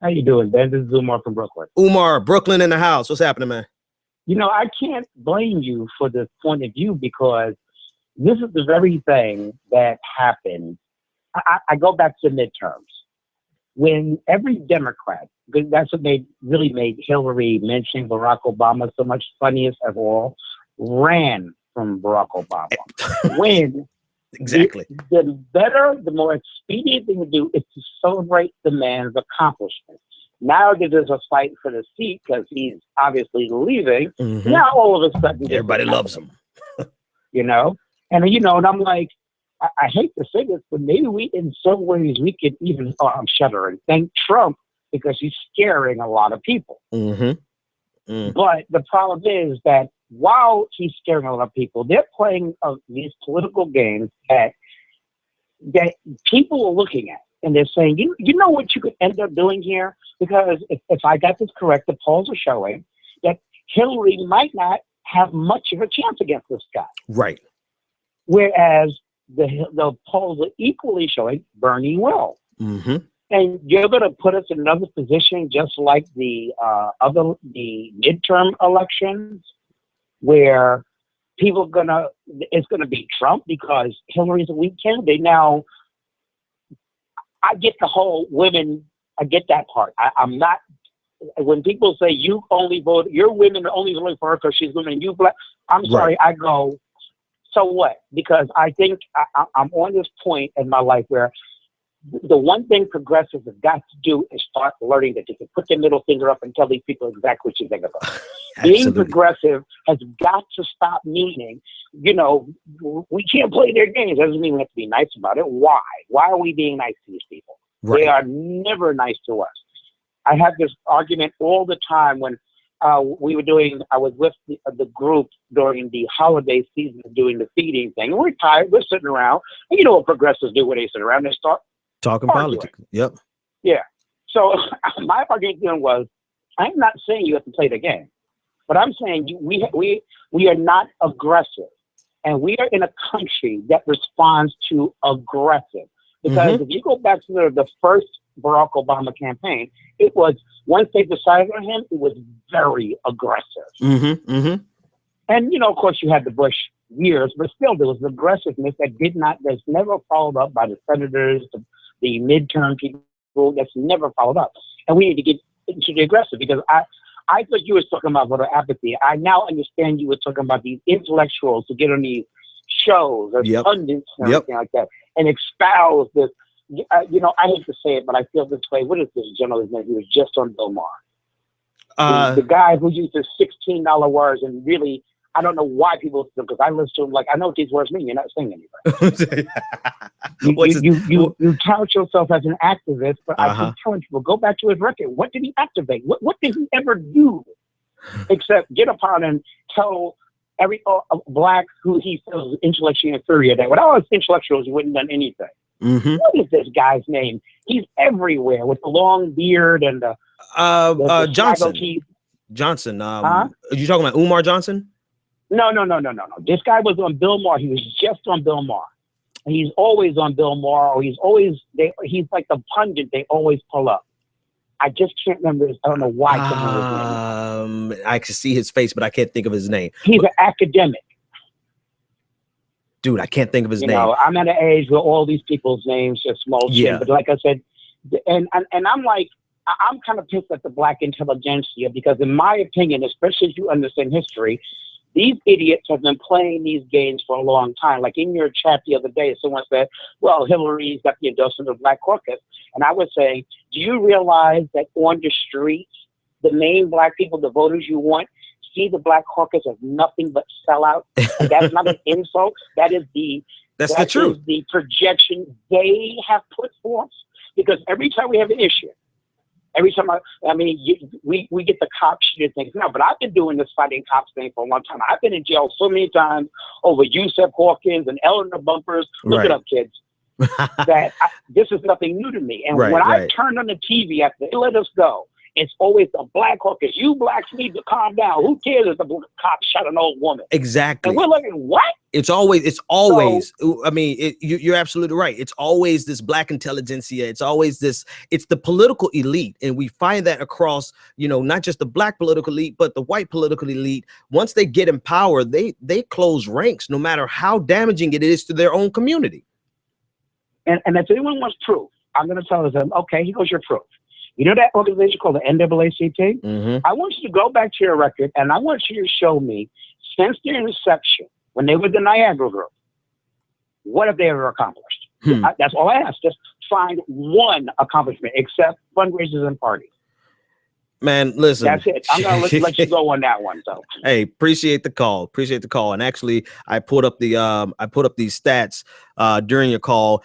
How you doing, Ben? This is Umar from Brooklyn. Umar, Brooklyn in the house. What's happening, man? You know, I can't blame you for this point of view because this is the very thing that happened. I go back to midterms. When every Democrat, because that's what really made Hillary mentioning Barack Obama so much funniest of all, ran from Barack Obama. When exactly. The better, the more expedient thing to do is to celebrate the man's accomplishments. Now that there's a fight for the seat because he's obviously leaving, now all of a sudden everybody loves him. And I'm like, I hate to say this, but maybe in some ways we could even, I'm shuddering, thank Trump because he's scaring a lot of people. But the problem is that while he's scaring a lot of people, they're playing these political games that people are looking at. And they're saying, you know what you could end up doing here? Because if I got this correct, the polls are showing that Hillary might not have much of a chance against this guy. Right. Whereas the polls are equally showing Bernie will. And you're going to put us in another position just like the midterm elections where it's going to be Trump because Hillary's a weak candidate. Now, I get the whole women, I get that part. I'm not, when people say your women are only voting for her because she's women and you black, I'm sorry, I go, so what? Because I think I'm on this point in my life where the one thing progressives have got to do is start learning that they can put their middle finger up and tell these people exactly what you think about. Being progressive has got to stop meaning, we can't play their games. Doesn't mean we have to be nice about it. Why? Why are we being nice to these people? Right. They are never nice to us. I have this argument all the time when I was with the group during the holiday season doing the feeding thing. And we're tired. We're sitting around. And you know what progressives do when they sit around? They start talking arguing. Politics. Yep. Yeah. So my argument was, I'm not saying you have to play the game, but I'm saying we are not aggressive. And we are in a country that responds to aggressive. Because if you go back to the first Barack Obama campaign, it was, once they decided on him, it was very aggressive. And, of course, you had the Bush years, but still there was aggressiveness that's never followed up by the senators, the midterm people, that's never followed up. And we need to get into the aggressive because I thought you were talking about voter apathy. I now understand you were talking about these intellectuals to get on these shows or pundits and everything like that and espouse this. I hate to say it, but I feel this way. What is this gentleman's name? He was just on Bill Maher. The guy who uses $16 words and really, I don't know why people, because I listen to him like, I know what these words mean. You're not saying anything. You tout yourself as an activist, but I keep telling people, go back to his record. What did he activate? What did he ever do except get upon and tell every black who he feels intellectually inferior that without us intellectuals, he wouldn't have done anything. What is this guy's name? He's everywhere with the long beard and the Johnson. Johnson. Are you talking about Umar Johnson? No. This guy was on Bill Maher. He was just on Bill Maher. He's always on Bill Maher, or he's like the pundit they always pull up. I just can't remember I don't know why I can't remember his name. I can see his face, but I can't think of his name. He's an academic. Dude, I can't think of his name. I'm at an age where all these people's names are small chin. But like I said, and I'm like, I'm kind of pissed at the black intelligentsia because in my opinion, especially if you understand history, these idiots have been playing these games for a long time. Like in your chat the other day, someone said, well, Hillary's got the endorsement of Black Caucus. And I was saying, do you realize that on the streets, the main black people, the voters you want, see the Black Caucus as nothing but sellout? And that's not an insult. That's the truth. The projection they have put forth. Because every time we have an issue, every time we get the cop shit things now, but I've been doing this fighting cops thing for a long time. I've been in jail so many times over Yusef Hawkins and Eleanor Bumpers. Look it up, kids. This is nothing new to me. And when I turned on the TV after they let us go, it's always the black caucus. You blacks need to calm down. Who cares if the cop shot an old woman? Exactly. And we're looking, what? It's always, I mean, you're absolutely right. It's always this black intelligentsia. It's always this, it's the political elite. And we find that across, you know, not just the black political elite, but the white political elite. Once they get in power, they close ranks, no matter how damaging it is to their own community. And if anyone wants proof, I'm going to tell them, okay, here goes your proof. You know that organization called the NAACP? Mm-hmm. I want you to go back to your record, and I want you to show me, since their inception, when they were the Niagara Group, what have they ever accomplished? That's all I ask. Just find one accomplishment, except fundraisers and parties. Man, listen. That's it. I'm gonna let you go on that one, though. Hey, appreciate the call. Appreciate the call. And actually, I put up these stats during your call.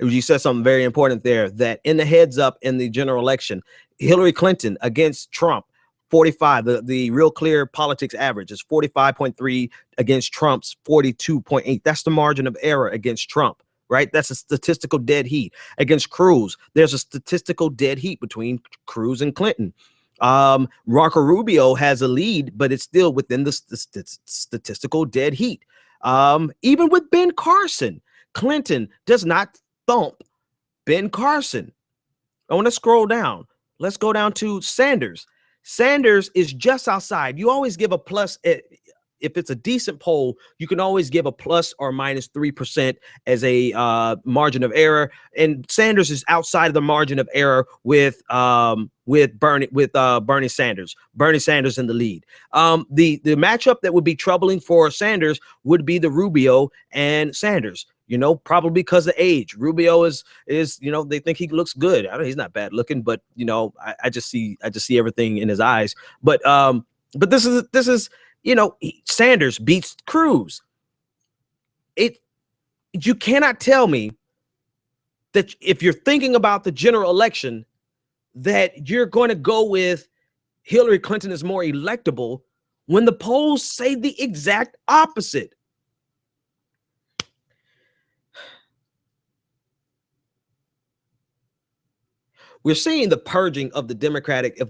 You said something very important there, that in the heads up in the general election, Hillary Clinton against Trump, 45. The Real Clear Politics average is 45.3 against Trump's 42.8. That's the margin of error against Trump, right? That's a statistical dead heat. Against Cruz, there's a statistical dead heat between Cruz and Clinton. Marco Rubio has a lead, but it's still within the statistical dead heat. Even with Ben Carson, Clinton does not thump Ben Carson. I want to scroll down. Let's go down to Sanders. Sanders is just outside. You always give a plus. If it's a decent poll, you can always give a plus or minus 3% as a margin of error. And Sanders is outside of the margin of error with Bernie Sanders. Bernie Sanders in the lead. The matchup that would be troubling for Sanders would be the Rubio and Sanders. You know, probably because of age. Rubio is, you know, they think he looks good. I mean, he's not bad looking, but you know, I just see everything in his eyes. But this is, you know, Sanders beats Cruz. You cannot tell me that if you're thinking about the general election, that you're going to go with Hillary Clinton is more electable when the polls say the exact opposite. We're seeing the purging of the Democratic,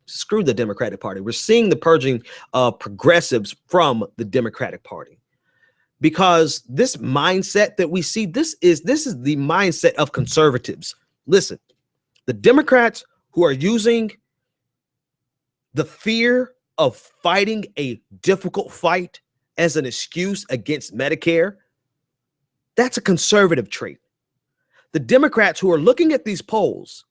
screw the Democratic Party. We're seeing the purging of progressives from the Democratic Party, because this mindset that we see, this is the mindset of conservatives. Listen, the Democrats who are using the fear of fighting a difficult fight as an excuse against Medicare, that's a conservative trait. The Democrats who are looking at these polls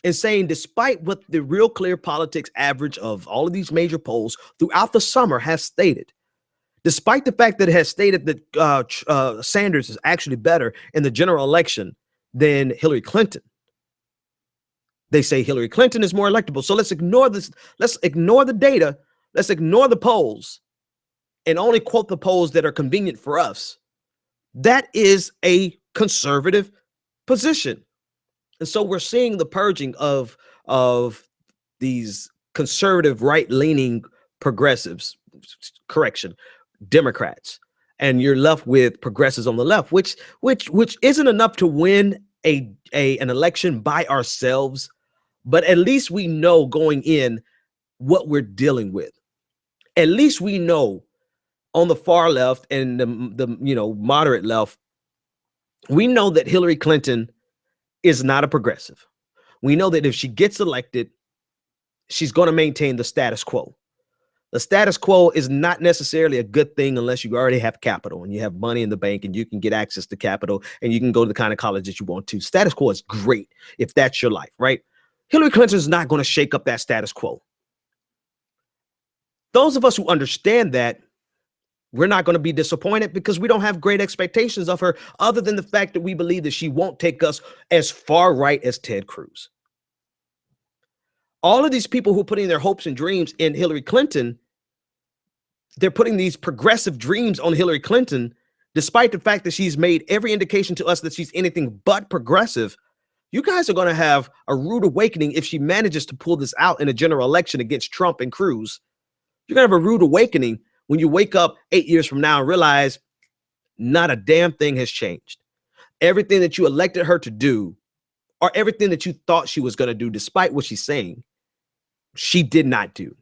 and saying, despite what the Real Clear Politics average of all of these major polls throughout the summer has stated, despite the fact that it has stated that Sanders is actually better in the general election than Hillary Clinton, they say Hillary Clinton is more electable. So let's ignore this. Let's ignore the data. Let's ignore the polls and only quote the polls that are convenient for us. That is a conservative position. And so we're seeing the purging of these conservative, right-leaning progressives, Democrats, and you're left with progressives on the left, which isn't enough to win an election by ourselves, but at least we know going in what we're dealing with. At least we know on the far left and the moderate left, we know that Hillary Clinton is not a progressive. We know that if she gets elected, she's going to maintain the status quo. The status quo is not necessarily a good thing unless you already have capital and you have money in the bank and you can get access to capital and you can go to the kind of college that you want to. Status quo is great if that's your life, right? Hillary Clinton is not going to shake up that status quo. Those of us who understand that, we're not going to be disappointed because we don't have great expectations of her other than the fact that we believe that she won't take us as far right as Ted Cruz. All of these people who are putting their hopes and dreams in Hillary Clinton, they're putting these progressive dreams on Hillary Clinton, despite the fact that she's made every indication to us that she's anything but progressive. You guys are going to have a rude awakening if she manages to pull this out in a general election against Trump and Cruz. You're going to have a rude awakening when you wake up 8 years from now and realize not a damn thing has changed. Everything that you elected her to do or everything that you thought she was going to do, despite what she's saying, she did not do.